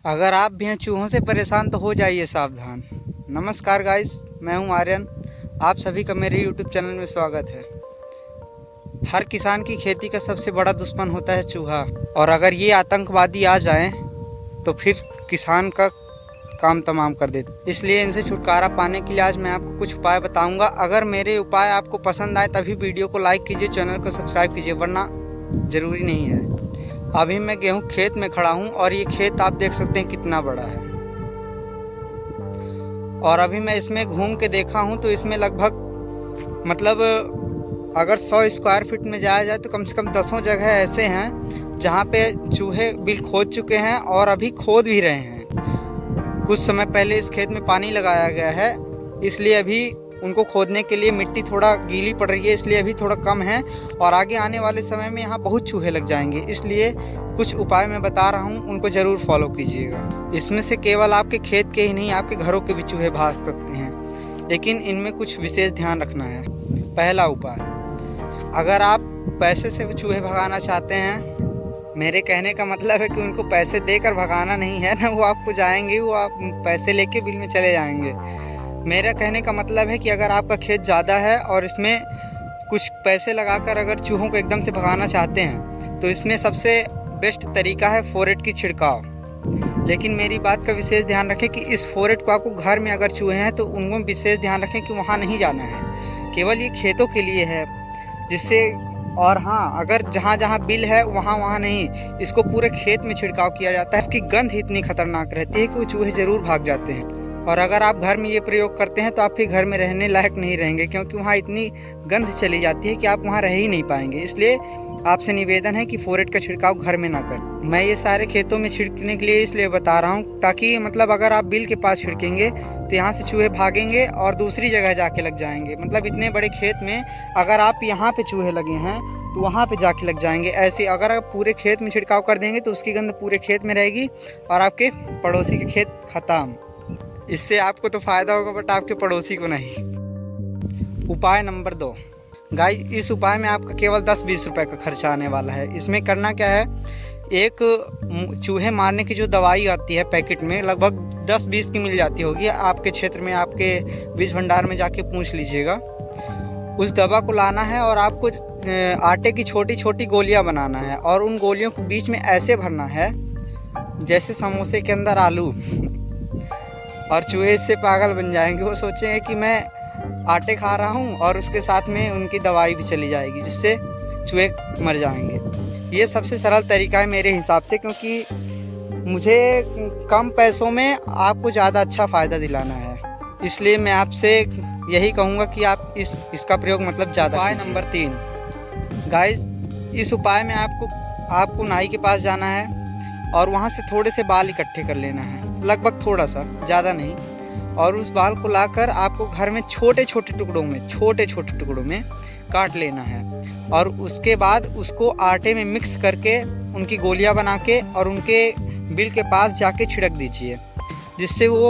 अगर आप भी हैं चूहों से परेशान तो हो जाइए सावधान। नमस्कार गाइस, मैं हूं आर्यन। आप सभी का मेरे यूट्यूब चैनल में स्वागत है। हर किसान की खेती का सबसे बड़ा दुश्मन होता है चूहा, और अगर ये आतंकवादी आ जाएं तो फिर किसान का काम तमाम कर देते। इसलिए इनसे छुटकारा पाने के लिए आज मैं आपको कुछ उपाय बताऊंगा। अगर मेरे उपाय आपको पसंद आए तभी वीडियो को लाइक कीजिए, चैनल को सब्सक्राइब कीजिए, वरना ज़रूरी नहीं है। अभी मैं गेहूं खेत में खड़ा हूं और ये खेत आप देख सकते हैं कितना बड़ा है। और अभी मैं इसमें घूम के देखा हूं तो इसमें लगभग अगर 100 स्क्वायर फीट में जाया जाए तो कम से कम 10 जगह ऐसे हैं जहां पे चूहे बिल खोद चुके हैं और अभी खोद भी रहे हैं। कुछ समय पहले इस खेत में पानी लगाया गया है, इसलिए अभी उनको खोदने के लिए मिट्टी थोड़ा गीली पड़ रही है, इसलिए अभी थोड़ा कम है। और आगे आने वाले समय में यहाँ बहुत चूहे लग जाएंगे, इसलिए कुछ उपाय मैं बता रहा हूँ, उनको ज़रूर फॉलो कीजिएगा। इसमें से केवल आपके खेत के ही नहीं, आपके घरों के भी चूहे भाग सकते हैं, लेकिन इनमें कुछ विशेष ध्यान रखना है। पहला उपाय, अगर आप पैसे से चूहे भगाना चाहते हैं, मेरे कहने का मतलब है कि उनको पैसे देकर भगाना नहीं है ना, वो आपको जाएंगे, वो आप पैसे लेके बिल में चले जाएंगे। मेरा कहने का मतलब है कि अगर आपका खेत ज़्यादा है और इसमें कुछ पैसे लगाकर अगर चूहों को एकदम से भगाना चाहते हैं तो इसमें सबसे बेस्ट तरीका है फोरेट की छिड़काव। लेकिन मेरी बात का विशेष ध्यान रखें कि इस फोरेट को आपको घर में अगर चूहे हैं तो उनको विशेष ध्यान रखें कि वहाँ नहीं जाना है, केवल ये खेतों के लिए है। जिससे और हाँ, अगर जहाँ जहाँ बिल है वहाँ नहीं, इसको पूरे खेत में छिड़काव किया जाता है। इसकी गंध इतनी खतरनाक रहती है कि वो चूहे ज़रूर भाग जाते हैं। और अगर आप घर में ये प्रयोग करते हैं तो आपके घर में रहने लायक नहीं रहेंगे, क्योंकि वहाँ इतनी गंध चली जाती है कि आप वहाँ रह ही नहीं पाएंगे। इसलिए आपसे निवेदन है कि फोरेट का छिड़काव घर में ना करें। मैं ये सारे खेतों में छिड़कने के लिए इसलिए बता रहा हूँ ताकि अगर आप बिल के पास छिड़केंगे तो यहाँ से चूहे भागेंगे और दूसरी जगह जाके लग जाएंगे। इतने बड़े खेत में अगर आप यहाँ पे चूहे लगे हैं तो वहाँ पे जाके लग जाएंगे। ऐसे अगर आप पूरे खेत में छिड़काव कर देंगे तो उसकी गंध पूरे खेत में रहेगी और आपके पड़ोसी के खेत खत्म। इससे आपको तो फ़ायदा होगा बट आपके पड़ोसी को नहीं। उपाय नंबर 2, गाइस, इस उपाय में आपका केवल 10-20 रुपए का खर्चा आने वाला है। इसमें करना क्या है, एक चूहे मारने की जो दवाई आती है पैकेट में, लगभग 10-20 की मिल जाती होगी आपके क्षेत्र में, आपके बीज भंडार में जाके पूछ लीजिएगा। उस दवा को लाना है और आपको आटे की छोटी छोटी गोलियां बनाना है और उन गोलियों को बीच में ऐसे भरना है जैसे समोसे के अंदर आलू, और चूहे इससे पागल बन जाएंगे। वो सोचेंगे कि मैं आटे खा रहा हूँ और उसके साथ में उनकी दवाई भी चली जाएगी, जिससे चूहे मर जाएंगे। ये सबसे सरल तरीका है मेरे हिसाब से, क्योंकि मुझे कम पैसों में आपको ज़्यादा अच्छा फ़ायदा दिलाना है। इसलिए मैं आपसे यही कहूँगा कि आप इसका प्रयोग ज़्यादा। उपाय नंबर 3, गाइस, इस उपाय में आपको नाई के पास जाना है और वहाँ से थोड़े से बाल इकट्ठे कर लेना है, लगभग थोड़ा सा, ज़्यादा नहीं। और उस बाल को लाकर आपको घर में छोटे छोटे टुकड़ों में काट लेना है और उसके बाद उसको आटे में मिक्स करके उनकी गोलियां बना के और उनके बिल के पास जाके छिड़क दीजिए, जिससे वो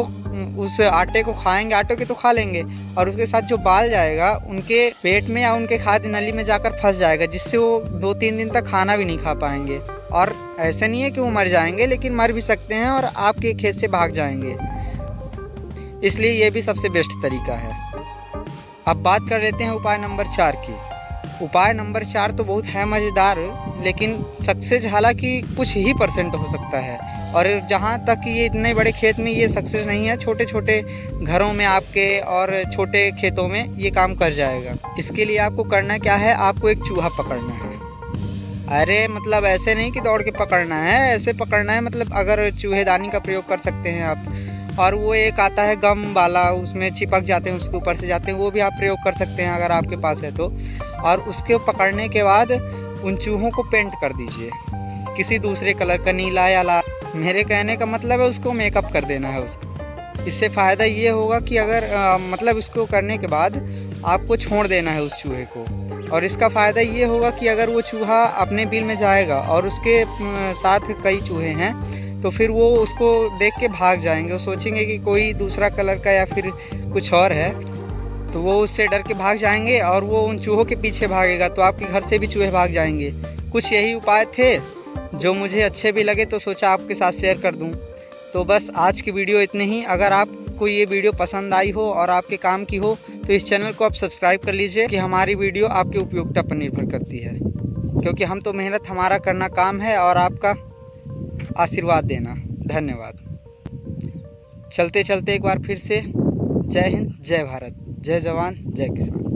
उस आटे को खाएंगे, आटे के तो खा लेंगे, और उसके साथ जो बाल जाएगा उनके पेट में या उनके खाद्य नली में जाकर फंस जाएगा, जिससे वो 2-3 दिन तक खाना भी नहीं खा पाएंगे। और ऐसा नहीं है कि वो मर जाएंगे, लेकिन मर भी सकते हैं और आपके खेत से भाग जाएंगे। इसलिए ये भी सबसे बेस्ट तरीका है। अब बात कर लेते हैं उपाय नंबर 4 की। उपाय नंबर 4 तो बहुत है मज़ेदार, लेकिन सक्सेस हालांकि कुछ ही % हो सकता है। और जहाँ तक ये इतने बड़े खेत में ये सक्सेस नहीं है, छोटे छोटे घरों में आपके और छोटे खेतों में ये काम कर जाएगा। इसके लिए आपको करना क्या है, आपको एक चूहा पकड़ना है। अरे ऐसे नहीं कि दौड़ के पकड़ना है, ऐसे पकड़ना है, अगर चूहेदानी का प्रयोग कर सकते हैं आप। और वो एक आता है गम वाला, उसमें चिपक जाते हैं, उसके ऊपर से जाते हैं, वो भी आप प्रयोग कर सकते हैं अगर आपके पास है तो। और उसके पकड़ने के बाद उन चूहों को पेंट कर दीजिए किसी दूसरे कलर का, नीला या लाल। मेरे कहने का मतलब है उसको मेकअप कर देना है उसको। इससे फ़ायदा ये होगा कि अगर उसको करने के बाद आपको छोड़ देना है उस चूहे को, और इसका फ़ायदा ये होगा कि अगर वो चूहा अपने बिल में जाएगा और उसके साथ कई चूहे हैं तो फिर वो उसको देख के भाग जाएंगे। वो सोचेंगे कि कोई दूसरा कलर का या फिर कुछ और है, तो वो उससे डर के भाग जाएंगे और वो उन चूहों के पीछे भागेगा, तो आपके घर से भी चूहे भाग जाएंगे। कुछ यही उपाय थे जो मुझे अच्छे भी लगे तो सोचा आपके साथ शेयर कर दूं। तो बस आज की वीडियो इतनी ही। अगर आपको ये वीडियो पसंद आई हो और आपके काम की हो तो इस चैनल को आप सब्सक्राइब कर लीजिए कि हमारी वीडियो आपकी उपयोगिता पर निर्भर करती है, क्योंकि हम तो मेहनत हमारा करना काम है और आपका आशीर्वाद देना। धन्यवाद। चलते चलते एक बार फिर से जय हिंद, जय भारत, जय जवान, जय किसान।